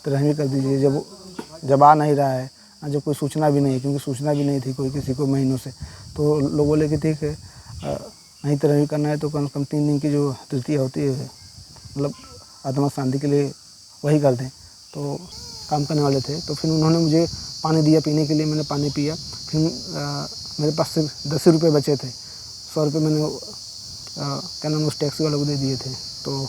13वीं कर दीजिए। जब आ नहीं रहा है, जब कोई सूचना भी नहीं, क्योंकि सूचना भी नहीं थी कोई किसी को महीनों से, तो लोग बोले कि ठीक है नहीं 13वीं करना है तो कम से कम 3 दिन की जो तृतीया होती है, मतलब आत्मा शांति के लिए वही कर दें। तो काम करने वाले थे, तो फिर उन्होंने मुझे पानी दिया पीने के लिए, मैंने पानी पिया। फिर मेरे पास सिर्फ 10 रुपये बचे थे, 100 रुपये मैंने क्या नाम उस टैक्सी वाले को दे दिए थे। तो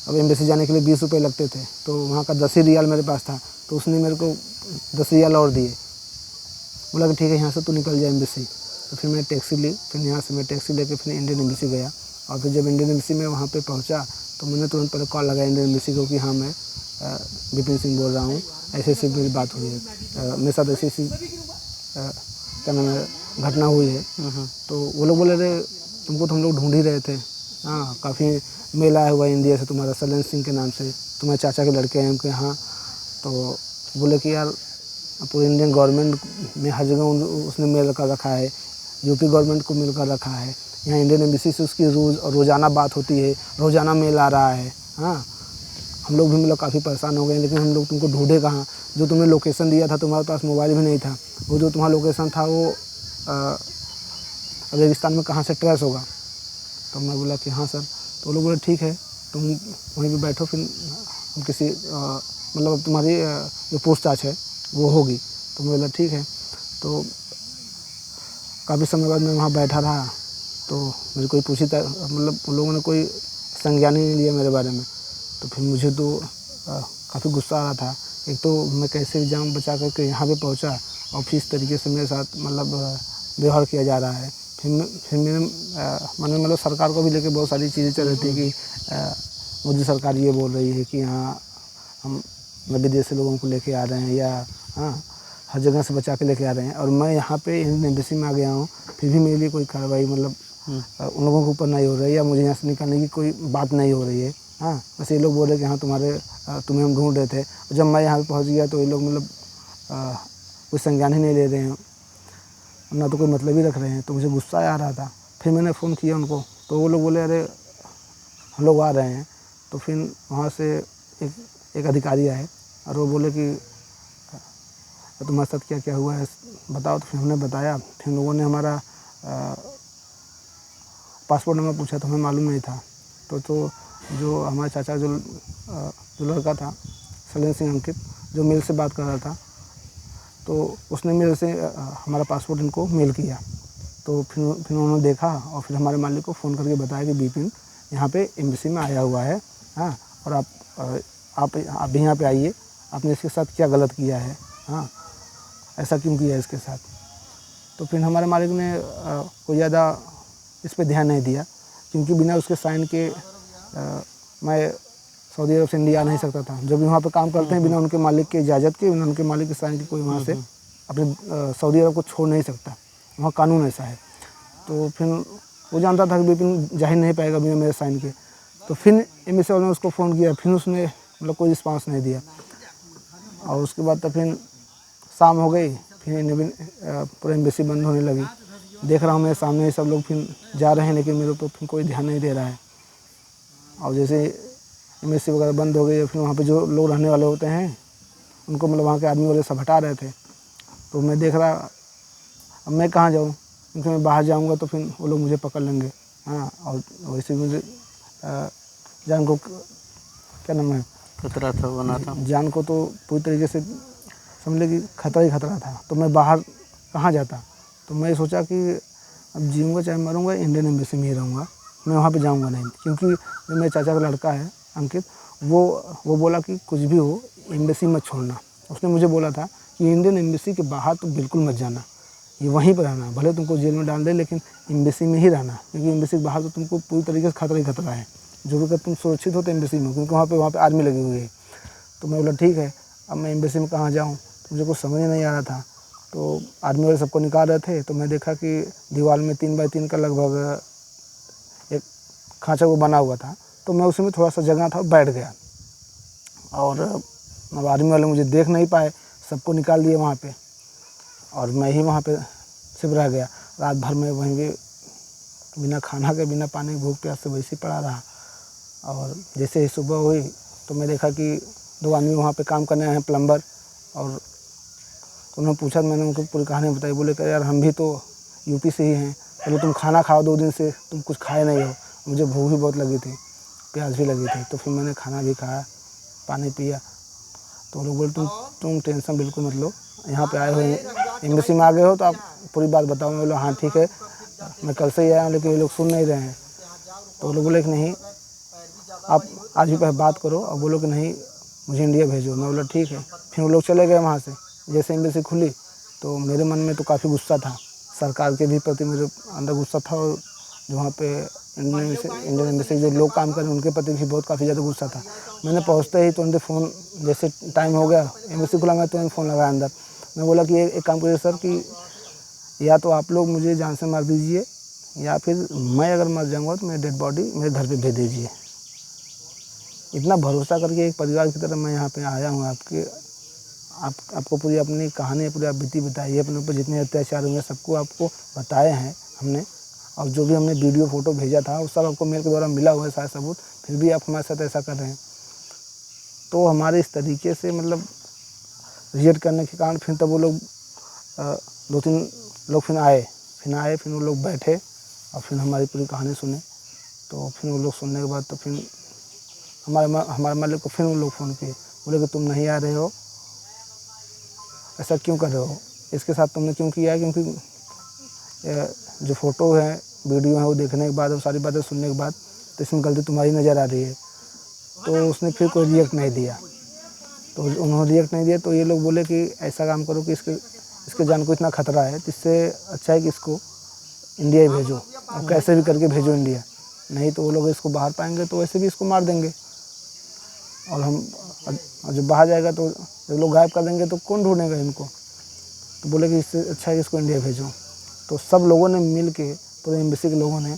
अब एम्बेसी जाने के लिए 20 रुपये लगते थे, तो वहाँ का 10 ही रियाल मेरे पास था, तो उसने मेरे को 10 रियाल और दिए। बोला कि ठीक है यहाँ से तू निकल जाए एम्बेसी। तो फिर मैंने टैक्सी ली, फिर यहाँ से मैं टैक्सी लेके फिर इंडियन एम्बेसी गया। और फिर जब इंडियन एम्बेसी में वहाँ पे पहुँचा तो मैंने तुरंत पहले कॉल लगाया इंडियन एम्बेसी को कि हाँ मैं विपिन सिंह बोल रहा हूँ, ऐसे ऐसे मेरी बात हुई है, मेरे साथ ऐसी ऐसी क्या नाम है घटना हुई है। तो वो लोग बोले रहे तुमको तो हम लोग ढूंढ ही रहे थे, हाँ काफ़ी मेल आया हुआ इंडिया से तुम्हारा, सलन सिंह के नाम से, तुम्हारे चाचा के लड़के हैं उनके यहाँ। तो बोले कि यार पूरे इंडियन गवर्नमेंट में हर जगह उसने मेल कर रखा है, यूपी गवर्नमेंट को मेल कर रखा है, यहाँ इंडियन एम्बेसी से उसकी रोज़ाना बात होती है, रोज़ाना मेल आ रहा है। हाँ हम लोग भी मतलब काफ़ी परेशान हो गए, लेकिन हम लोग तुमको ढूंढे कहाँ, जो तुम्हें लोकेशन दिया था तुम्हारे पास मोबाइल भी नहीं था, वो जो तुम्हारा लोकेशन था वो रेगिस्तान में कहाँ से ट्रेस होगा। तो मैं बोला कि हाँ सर। तो लोग बोले ठीक है तुम वहीं पे बैठो, फिर हम किसी मतलब तुम्हारी जो पूछताछ है वो होगी। तो मैं बोला ठीक है। तो काफ़ी समय बाद मैं वहाँ बैठा रहा, तो मेरे कोई पूछी था, मतलब उन लोगों ने कोई संज्ञान ही नहीं लिया मेरे बारे में। तो फिर मुझे तो काफ़ी गुस्सा आ रहा था। एक तो मैं कैसे एग्ज़ाम बचा करके यहाँ पे पहुँचा और फिर इस तरीके से मेरे साथ मतलब व्यवहार किया जा रहा है। फिर मेरे मन में मतलब सरकार को भी लेके बहुत सारी चीज़ें चल रही थी कि मोदी सरकार ये बोल रही है कि हाँ हम विदेश से लोगों को लेके आ रहे हैं, या हाँ हर जगह से बचा के लेके आ रहे हैं, और मैं यहाँ पे इंडियन एम्बेसी में आ गया हूँ, फिर भी मेरे लिए कोई कार्रवाई मतलब उन लोगों के ऊपर नहीं हो रही है, या मुझे यहाँ से निकालने की कोई बात नहीं हो रही है। हाँ बस ये लोग बोल रहे कि हाँ तुम्हें हम ढूंढ रहे थे। जब मैं यहाँ पे पहुँच गया तो ये लोग मतलब कोई संज्ञान ही नहीं ले रहे हैं, ना तो कोई मतलब ही रख रहे हैं। तो मुझे गुस्सा आ रहा था। फिर मैंने फ़ोन किया उनको, तो वो लोग बोले अरे हम लोग आ रहे हैं। तो फिर वहाँ से एक अधिकारी आए और वो बोले कि तुम्हारे साथ क्या क्या हुआ है बताओ। तो फिर हमने बताया। फिर लोगों ने हमारा पासपोर्ट नंबर पूछा तो हमें मालूम नहीं था। तो जो हमारे चाचा जो लड़का था सलेन सिंह अंकित, जो मेल से बात कर रहा था, तो उसने मेरे से हमारा पासपोर्ट इनको मेल किया। तो फिर उन्होंने देखा और फिर हमारे मालिक को फ़ोन करके बताया कि विपिन यहाँ पे एम्बेसी में आया हुआ है, हाँ और आप भी यहाँ पे आइए, आपने इसके साथ क्या गलत किया है, हाँ ऐसा क्यों किया है इसके साथ। तो फिर हमारे मालिक ने कोई ज़्यादा इस पर ध्यान नहीं दिया, क्योंकि बिना उसके साइन के मैं सऊदी अरब से इंडिया आ नहीं सकता था। जो भी वहाँ पे काम करते हैं बिना उनके मालिक की इजाज़त के, बिना उनके मालिक के साइन के कोई वहाँ से अपने सऊदी अरब को छोड़ नहीं सकता, वहाँ कानून ऐसा है। तो फिर वो जानता था कि विपिन जा ही नहीं पाएगा बिना मेरे साइन के। तो फिर एम्बेसी वालों ने उसको फ़ोन किया, फिर उसने मतलब कोई रिस्पांस नहीं दिया। और उसके बाद तो फिर शाम हो गई, फिर पूरा एम्बेसी बंद होने लगी। देख रहा हूँ मेरे सामने ही सब लोग फिर जा रहे हैं, लेकिन मेरे ऊपर फिर कोई ध्यान नहीं दे रहा है। और जैसे एम्बेसी वगैरह बंद हो गई, फिर वहाँ पे जो लोग रहने वाले होते हैं उनको मतलब वहाँ के आदमी वाले सब हटा रहे थे। तो मैं देख रहा अब मैं कहाँ जाऊँ, क्योंकि मैं बाहर जाऊँगा तो फिर वो लोग मुझे पकड़ लेंगे। हाँ और वैसे मुझे जान को क्या नाम है खतरा था, बना था जान को तो पूरी तरीके से समझ ले कि खतरा ही खतरा था। तो मैं बाहर कहाँ जाता। तो मैं सोचा कि अब जीऊँगा चाहे मरूँगा इंडियन एम्बेसी में ही रहूँगा, मैं वहाँ पे जाऊँगा नहीं। क्योंकि जो मेरे चाचा का लड़का है अंकित, वो बोला कि कुछ भी हो एम्बेसी मत छोड़ना। उसने मुझे बोला था कि इंडियन एम्बेसी के बाहर तो बिल्कुल मत जाना, ये वहीं पर रहना, भले तुमको जेल में डाल दे लेकिन एम्बेसी में ही रहना, क्योंकि एम्बेसी के बाहर तो तुमको पूरी तरीके से खतरा ही खतरा है। जो भी कर तुम सुरक्षित हो तो एम्बेसी में, क्योंकि वहाँ पे आर्मी लगी हुई है। तो मैं बोला ठीक है, अब मैं एम्बेसी में कहाँ जाऊँ, तो मुझे कुछ समझ नहीं आ रहा था। तो आर्मी वाले सबको निकाल रहे थे, तो मैं देखा कि दीवार में 3 बाई 3 का लगभग एक खाँचा वो बना हुआ था। तो मैं उसमें थोड़ा सा जगह था बैठ गया, और अब आर्मी वाले मुझे देख नहीं पाए, सबको निकाल दिए वहाँ पे, और मैं ही वहाँ पे सिर्फ रह गया। रात भर में वहीं पे बिना खाना के बिना पानी भूख प्यास से वैसे ही पड़ा रहा। और जैसे ही सुबह हुई तो मैं देखा कि 2 आदमी वहाँ पे काम करने आए हैं, प्लम्बर। और उन्होंने पूछा, मैंने उनको पूरी कहानी बताई। बोले कि यार हम भी तो यूपी से ही हैं। बोले तुम खाना खाओ, 2 दिन से तुम कुछ खाए नहीं हो। मुझे भूख भी बहुत लगी थी, प्यास भी लगी थी। तो फिर मैंने खाना भी खाया, पानी पिया। तो वो लोग बोले तुम टेंशन बिल्कुल मत लो, यहाँ पे आए हो, एम्बेसी में आ गए हो तो आप पूरी बात बताओ। मैं बोला हाँ ठीक है, मैं कल से ही आया हूँ, लेकिन ये लोग सुन नहीं रहे हैं। तो वो लोग बोले कि नहीं, आप आज भी बात करो और बोलो कि नहीं मुझे इंडिया भेजो। मैं बोला ठीक है। फिर वो लोग चले गए वहाँ से। जैसे एम्बेसी खुली तो मेरे मन में तो काफ़ी गुस्सा था, सरकार के भी प्रति मेरे अंदर गुस्सा था, और जो वहाँ पे इंडियन एम्बेसी जो लोग काम कर रहे हैं उनके प्रति भी बहुत काफ़ी ज़्यादा गुस्सा था। मैंने पहुँचते ही तुरंत फ़ोन, जैसे टाइम हो गया एम्बेसी खुला, मैं तुरंत फ़ोन लगाया अंदर। मैं बोला कि एक काम करिए सर, कि या तो आप लोग मुझे जान से मार दीजिए, या फिर मैं अगर मर जाऊँगा तो मेरी डेड बॉडी मेरे घर पे भेज दीजिए। इतना भरोसा करके एक परिवार की तरह मैं यहाँ पे आया हूँ। आपको पूरी अपनी कहानी, पूरी आप बीती बताई, अपने ऊपर जितने अत्याचार हुए सबको आपको बताए हैं हमने। और जो भी हमने वीडियो फ़ोटो भेजा था वो सब आपको मेल के द्वारा मिला हुआ है सारा सबूत, फिर भी आप हमारे साथ ऐसा कर रहे हैं। तो हमारे इस तरीके से मतलब रिजेक्ट करने के कारण फिर तब वो लोग 2-3 लोग फिर आए, फिर वो लोग बैठे और फिर हमारी पूरी कहानी सुने। तो फिर वो लोग सुनने के बाद तो फिर हमारे मालिक को फिर वो लोग फ़ोन किए। बोले कि तुम नहीं आ रहे हो, ऐसा क्यों कर रहे हो, इसके साथ तुमने क्यों किया है? क्योंकि जो फ़ोटो है, वीडियो है, वो देखने के बाद और सारी बातें सुनने के बाद तो इसमें गलती तुम्हारी नज़र आ रही है। तो उसने फिर कोई रिएक्ट नहीं दिया। तो उन्होंने रिएक्ट नहीं दिया तो ये लोग बोले कि ऐसा काम करो कि इसके जान को इतना खतरा है, तो इससे अच्छा है कि इसको इंडिया ही भेजो, और कैसे भी करके भेजो इंडिया। नहीं तो वो लोग इसको बाहर पाएंगे तो वैसे भी इसको मार देंगे, और जब बाहर जाएगा तो जब लोग गायब कर देंगे तो कौन ढूंढेगा इनको। तो बोले कि इससे अच्छा है कि इसको इंडिया भेजो। तो सब लोगों ने मिल के, पूरे एम्बेसी के लोगों ने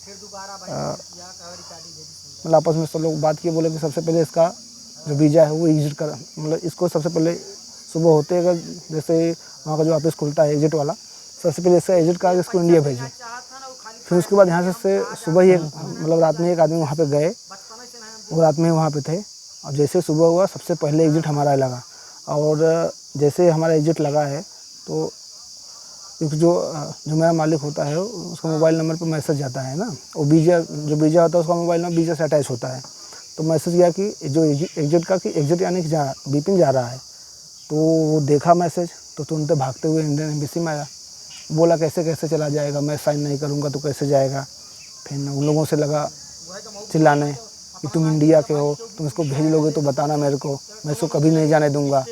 मतलब आपस में सब लोग बात किए। बोले कि सबसे पहले इसका जो वीज़ा है वो एग्जिट कर, मतलब इसको सबसे पहले सुबह होते अगर जैसे वहाँ का जो ऑफिस खुलता है एग्जिट वाला, सबसे पहले इसका एग्जिट करा के इसको इंडिया भेजो। फिर उसके बाद यहाँ से सुबह ही मतलब रात में एक आदमी वहाँ पे गए, वो रात में वहाँ पे थे, और जैसे सुबह हुआ सबसे पहले एग्जिट हमारा लगा। और जैसे हमारा एग्जिट लगा है तो क्योंकि जो मेरा मालिक होता है उसका मोबाइल नंबर पर मैसेज जाता है ना, वो वीज़ा जो वीज़ा होता है उसका मोबाइल नंबर वीज़ा से अटैच होता है। तो मैसेज गया कि जो एग्जिट का, कि एग्जिट यानी कि बिपिन जा रहा है। तो वो देखा मैसेज तो तुरंत भागते हुए इंडियन एम्बेसी में आया। बोला कैसे चला जाएगा, मैं साइन नहीं करूँगा तो कैसे जाएगा। फिर उन लोगों से लगा चिल्लाने कि तुम इंडिया के हो, तुम इसको भेज लोगे तो बताना मेरे को, मैं इसको कभी नहीं जाने दूँगा।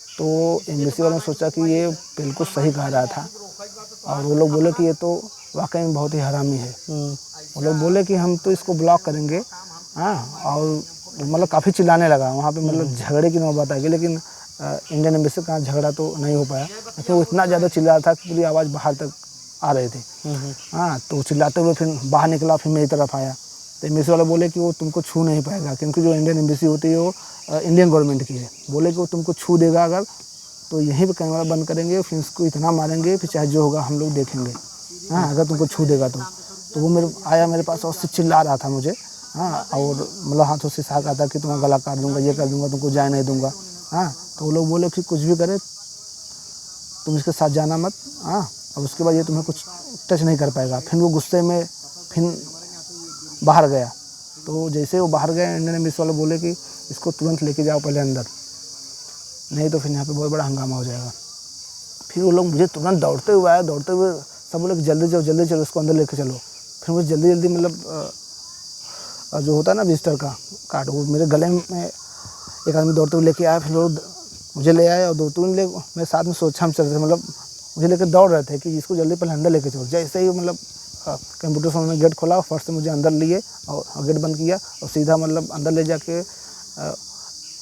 तो एम्बेसी वालों ने सोचा कि ये बिल्कुल सही कह रहा था, और वो लोग बोले कि ये तो वाकई में बहुत ही हरामी है। वो लोग बोले कि हम तो इसको ब्लॉक करेंगे। हाँ, और मतलब काफ़ी चिल्लाने लगा वहाँ पे, मतलब झगड़े की नौबत आ गई। लेकिन इंडियन एम्बेसी का झगड़ा तो नहीं हो पाया, लेकिन वो इतना ज़्यादा चिल्ला रहा था कि पूरी आवाज़ बाहर तक आ रहे थे। हाँ, तो चिल्लाते हुए फिर बाहर निकला, फिर मेरी तरफ आया। तो एम्बेसी वाला बोले कि वो तुमको छू नहीं पाएगा, क्योंकि जो इंडियन एम्बेसी होती है वो इंडियन गवर्नमेंट की है। बोले कि वो तुमको छू देगा अगर तो यहीं पे कैमरा बंद करेंगे, फिर उसको इतना मारेंगे, फिर चाहे जो होगा हम लोग देखेंगे। हाँ, अगर तुमको छू देगा तो वो मेरे पास और उससे चिल्ला रहा था मुझे। हाँ, और मतलब हाथों से इशारा करता कि तुम्हारा गला काट दूंगा, ये कर दूंगा, तुमको जाने नहीं दूंगा। हाँ, तो वो लोग बोले कि कुछ भी करे तुम इसके साथ जाना मत। हाँ, और उसके बाद ये तुम्हें कुछ टच नहीं कर पाएगा। फिर वो गुस्से में फिर बाहर गया। तो जैसे वो बाहर गए, इंडियन एम्बेसी वाले बोले कि इसको तुरंत लेके जाओ पहले अंदर, नहीं तो फिर यहाँ पे बहुत बड़ा हंगामा हो जाएगा। फिर वो लोग मुझे तुरंत दौड़ते हुए आए, दौड़ते हुए सब बोले कि जल्दी चलो इसको अंदर लेके चलो। फिर मुझे जल्दी मतलब जो होता है ना विजिटर का कार्ड, वो मेरे गले में एक आदमी दौड़ते हुए लेके आया। फिर लोग मुझे ले आए और 2-3 लोग मेरे साथ में सोचा हम चल रहे थे, मतलब मुझे लेकर दौड़ रहे थे कि इसको जल्दी पहले अंदर लेके चलो। जैसे ही मतलब कंप्यूटर से उन्होंने गेट खोला, फर्स्ट से मुझे अंदर लिए और गेट बंद किया, और सीधा मतलब अंदर ले जाके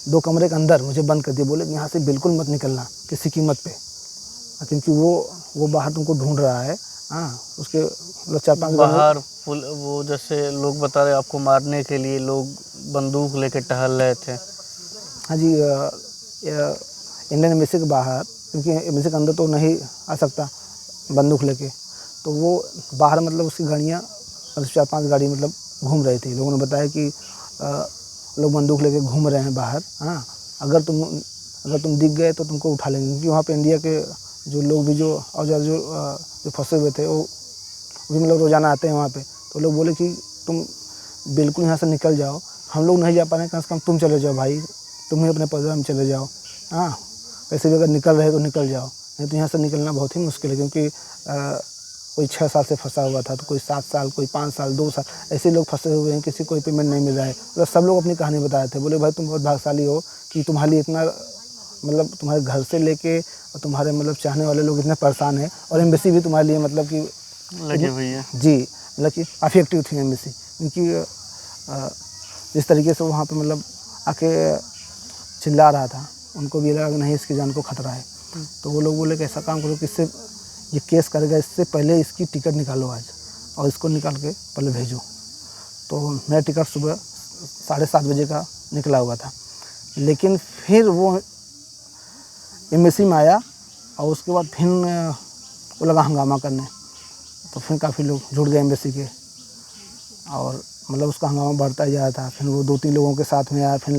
2 कमरे के अंदर मुझे बंद कर दिया। बोले यहाँ से बिल्कुल मत निकलना किसी कीमत पे, क्योंकि वो बाहर तुमको ढूंढ रहा है। हाँ, उसके मतलब 4-5 बाहर वो जैसे लोग बता रहे आपको मारने के लिए लोग बंदूक लेके टहल रहे थे। हाँ जी, इंडियन एम्बेसी के बाहर, क्योंकि एम्बेसी के अंदर तो नहीं आ सकता बंदूक लेके, तो वो बाहर मतलब उसकी गाड़ियाँ 4-5 गाड़ी मतलब घूम रही थी। लोगों ने बताया कि लोग बंदूक लेके घूम रहे हैं बाहर। हाँ, अगर तुम दिख गए तो तुमको उठा लेंगे, क्योंकि वहाँ पे इंडिया के जो लोग भी जो जो फंसे हुए थे वो भी मतलब रोज़ाना आते हैं वहाँ पे। तो लोग बोले कि तुम बिल्कुल यहाँ से निकल जाओ, हम लोग नहीं जा पा रहे हैं, कम से कम तुम चले जाओ भाई, तुम ही अपने परिवार में चले जाओ। हाँ, कैसे भी अगर निकल रहे तो निकल जाओ, नहीं तो यहाँ से निकलना बहुत ही मुश्किल है, क्योंकि कोई 6 साल से फंसा हुआ था, तो कोई 7 साल, कोई 5 साल, 2 साल, ऐसे लोग फंसे हुए हैं, किसी कोई पेमेंट नहीं मिल रहा है। मतलब सब लोग अपनी कहानी बता रहे थे। बोले भाई तुम बहुत भाग्यशाली हो कि तुम्हारे लिए इतना मतलब तुम्हारे घर से लेके और तुम्हारे मतलब चाहने वाले लोग इतने परेशान हैं, और एम्बेसी भी तुम्हारे लिए मतलब कि लगे हुई है। जी, मतलब कि काफ़ी एक्टिव थी एम्बेसी, क्योंकि जिस तरीके से वहाँ पे मतलब आके चिल्ला रहा था, उनको भी लगा कि नहीं इसकी जान को खतरा है। तो वो लोग बोले कि ऐसा काम करो कि इससे ये केस करेगा, इससे पहले इसकी टिकट निकालो आज, और इसको निकाल के पहले भेजो। तो मेरा टिकट सुबह 7:30 बजे का निकला हुआ था, लेकिन फिर वो एम्बेसी में आया और उसके बाद फिर वो लगा हंगामा करने। तो फिर काफ़ी लोग जुड़ गए एम्बेसी के, और मतलब उसका हंगामा बढ़ता ही जा रहा था। फिर वो 2-3 लोगों के साथ में आया, फिर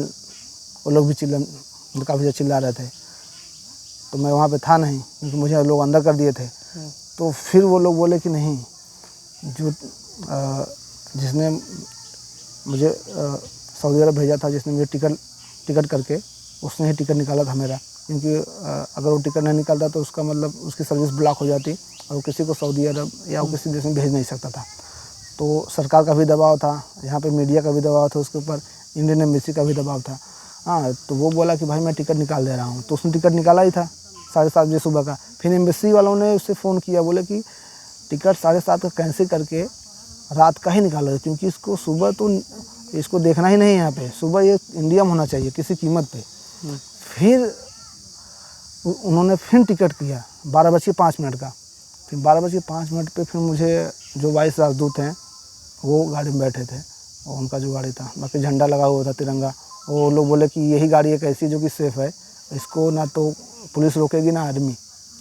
वो लोग भी काफ़ी ज़्यादा चिल्ला रहे थे। तो मैं वहाँ पे था नहीं, क्योंकि मुझे लोग अंदर कर दिए थे। तो फिर वो लोग बोले कि नहीं, जो जिसने मुझे सऊदी अरब भेजा था, जिसने मुझे टिकट करके, उसने ही टिकट निकाला था मेरा, क्योंकि अगर वो टिकट नहीं निकालता तो उसका मतलब उसकी सर्विस ब्लॉक हो जाती और वो किसी को सऊदी अरब या वो किसी देश में भेज नहीं सकता था। तो सरकार का भी दबाव था, यहाँ पे मीडिया का भी दबाव था, उसके ऊपर इंडियन एम्बेसी का भी दबाव था। हाँ, तो वो बोला कि भाई मैं टिकट निकाल दे रहा हूँ, तो उसने टिकट निकाला ही था 7:30 बजे सुबह का। फिर एम्बेसी वालों ने उससे फ़ोन किया, बोले कि टिकट 7:30 का कैंसिल करके रात का ही निकालो, क्योंकि इसको सुबह तो इसको देखना ही नहीं है यहाँ पे, सुबह ये इंडिया में होना चाहिए किसी कीमत पे। फिर उन्होंने फिर टिकट किया 12:05 का। फिर 12:05 पे फिर मुझे जो वाइस राजदूत हैं वो गाड़ी में बैठे थे, और उनका जो गाड़ी था बाकी झंडा लगा हुआ था, तिरंगा। वो लोग बोले कि यही गाड़ी एक ऐसी जो कि सेफ़ है, इसको ना तो पुलिस रोकेगी ना आर्मी,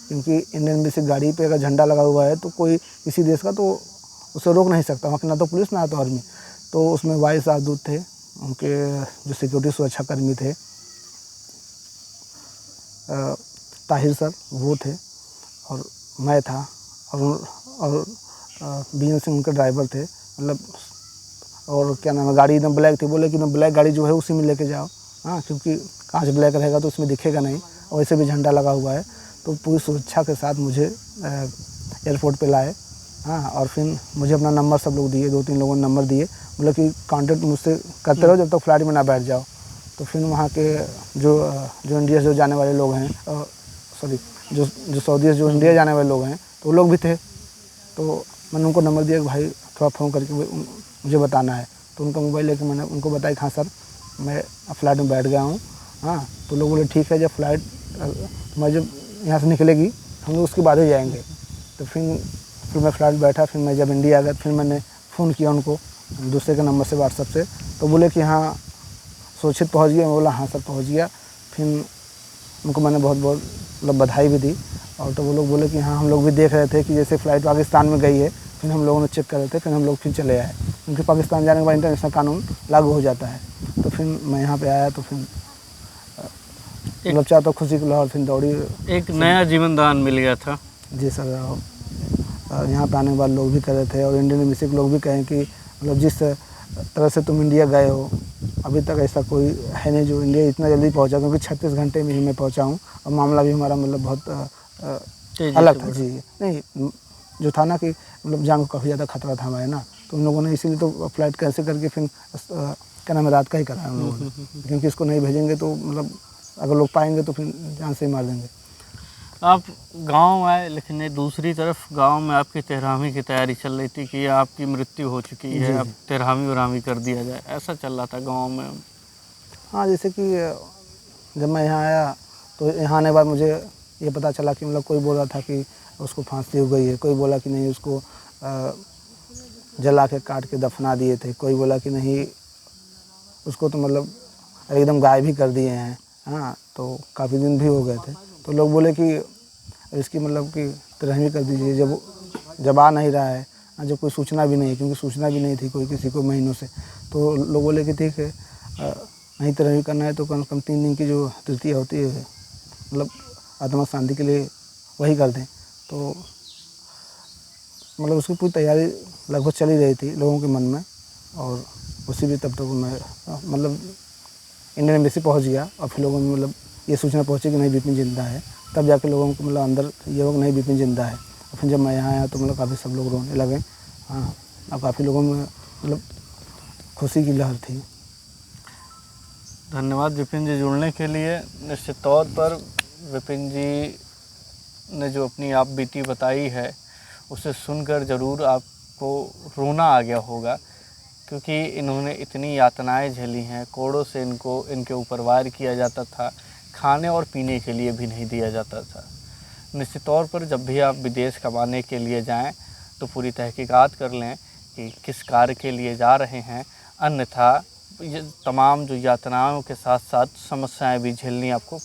क्योंकि इंडियन एम्बेसी गाड़ी पे अगर झंडा लगा हुआ है तो कोई किसी देश का तो उसे रोक नहीं सकता, वहाँ पे ना तो पुलिस ना तो आर्मी। तो उसमें वाइस राजदूत थे, उनके जो सिक्योरिटी सुरक्षा कर्मी थे, ताहिर सर वो थे, और मैं था, और बीएन सिंह उनके ड्राइवर थे। मतलब और क्या नाम है, गाड़ी एकदम ब्लैक थी। बोले कि मैं ब्लैक गाड़ी जो है उसी में लेके जाओ, हाँ, क्योंकि कांच ब्लैक रहेगा तो उसमें दिखेगा नहीं, और वैसे भी झंडा लगा हुआ है। तो पूरी सुरक्षा के साथ मुझे एयरपोर्ट पे लाए, हाँ, और फिर मुझे अपना नंबर सब लोग दिए, 2-3 लोगों ने नंबर दिए, बोले कि कांटेक्ट मुझसे करते रहो जब तक फ्लाइट में ना बैठ जाओ। तो फिर वहाँ के जो इंडिया जो जाने वाले लोग हैं, सॉरी जो सऊदी जो इंडिया जाने वाले लोग हैं, तो वो लोग भी थे। तो मैंने उनको नंबर दिया कि भाई थोड़ा फ़ोन करके मुझे बताना है। तो उनका मोबाइल लेके मैंने उनको बताया कि हाँ सर मैं फ़्लाइट में बैठ गया हूँ, हाँ। तो लोग बोले ठीक है, जब फ़्लाइट मैं जब यहाँ से निकलेगी हम लोग उसके बाद ही जाएंगे। तो फिर मैं फ़्लाइट बैठा, फिर मैं जब इंडिया आ गया फिर मैंने फ़ोन किया उनको दूसरे के नंबर से, व्हाट्सएप से। तो बोले कि हाँ सुरक्षित पहुँच गया। मैं बोला हाँ सर पहुँच गया। फिर उनको मैंने बहुत बहुत मतलब बधाई भी दी, और तो वो लोग बोले कि हाँ हम लोग भी देख रहे थे कि जैसे फ़्लाइट पाकिस्तान में गई है, फिर हम लोगों ने चेक कर रहे थे, फिर हम लोग फिर चले आए, क्योंकि पाकिस्तान जाने के बाद इंटरनेशनल कानून लागू हो जाता है। तो फिर मैं यहाँ पे आया, तो फिर मतलब चाहे तो खुशी की लहर फिर दौड़ी। एक नया जीवन दान मिल गया था। जी सर, यहाँ पे आने के बाद लोग भी कह रहे थे, और इंडियन एम्बेसी के लोग भी कहें कि मतलब जिस तरह से तुम इंडिया गए हो, अभी तक ऐसा कोई है नहीं जो इंडिया इतना जल्दी पहुँचा, क्योंकि 36 घंटे में ही मैं पहुँचा हूँ, और मामला भी हमारा मतलब बहुत अलग था। जी नहीं, जो था ना कि मतलब जान को काफ़ी ज़्यादा खतरा था हमारे ना, तो उन लोगों ने इसीलिए तो फ़्लाइट कैंसिल करके फिर क्या नाम है रात का ही करा उन लोगों ने, क्योंकि इसको नहीं भेजेंगे तो मतलब अगर लोग पाएंगे तो फिर जान से ही मार देंगे। आप गांव आए, लेकिन ये दूसरी तरफ गांव में आपकी तेरहवीं की तैयारी चल रही थी कि आपकी मृत्यु हो चुकी है, अब तेरहवीं वरहवीं कर दिया जाए, ऐसा चल रहा था गांव में। हाँ, जैसे कि जब मैं यहाँ आया तो यहाँ आने के बाद मुझे ये पता चला कि मतलब कोई बोल रहा था कि उसको फांसी हो गई है, कोई बोला कि नहीं उसको जला के काट के दफना दिए थे, कोई बोला कि नहीं उसको तो मतलब एकदम गायब भी कर दिए हैं। हाँ, तो काफ़ी दिन भी हो गए थे। तो लोग बोले कि इसकी मतलब कि 13वीं कर दीजिए, जब आ नहीं रहा है, जब कोई सूचना भी नहीं, क्योंकि सूचना भी नहीं थी कोई किसी को महीनों से। तो लोग बोले कि ठीक है, नहीं तरह करना है तो कम से कम 3 दिन की जो तृतीया होती है, मतलब आत्मा शांति के लिए वही कर दें। तो मतलब उसकी पूरी तैयारी लगभग चल ही रही थी लोगों के मन में, और उसी भी तब तक मैं मतलब इंडियन एम्बेसी पहुँच गया, और फिर लोगों में मतलब ये सूचना पहुँची कि नहीं विपिन जिंदा है, तब जाके लोगों को मतलब अंदर ये हो कि नहीं विपिन जिंदा है। और फिर जब मैं यहाँ आया तो मतलब काफ़ी सब लोग रोने लगे। हाँ, और काफ़ी लोगों में मतलब खुशी की लहर थी। धन्यवाद विपिन जी जुड़ने के लिए। निश्चित तौर पर विपिन जी ने जो अपनी आप बीती बताई है उसे सुनकर ज़रूर आपको रोना आ गया होगा, क्योंकि इन्होंने इतनी यातनाएं झेली हैं। कोड़ों से इनके ऊपर वार किया जाता था, खाने और पीने के लिए भी नहीं दिया जाता था। निश्चित तौर पर जब भी आप विदेश कमाने के लिए जाएं तो पूरी तहकीकात कर लें कि किस कार्य के लिए जा रहे हैं, अन्यथा ये तमाम जो यातनाओं के साथ साथ समस्याएं भी झेलनी आपको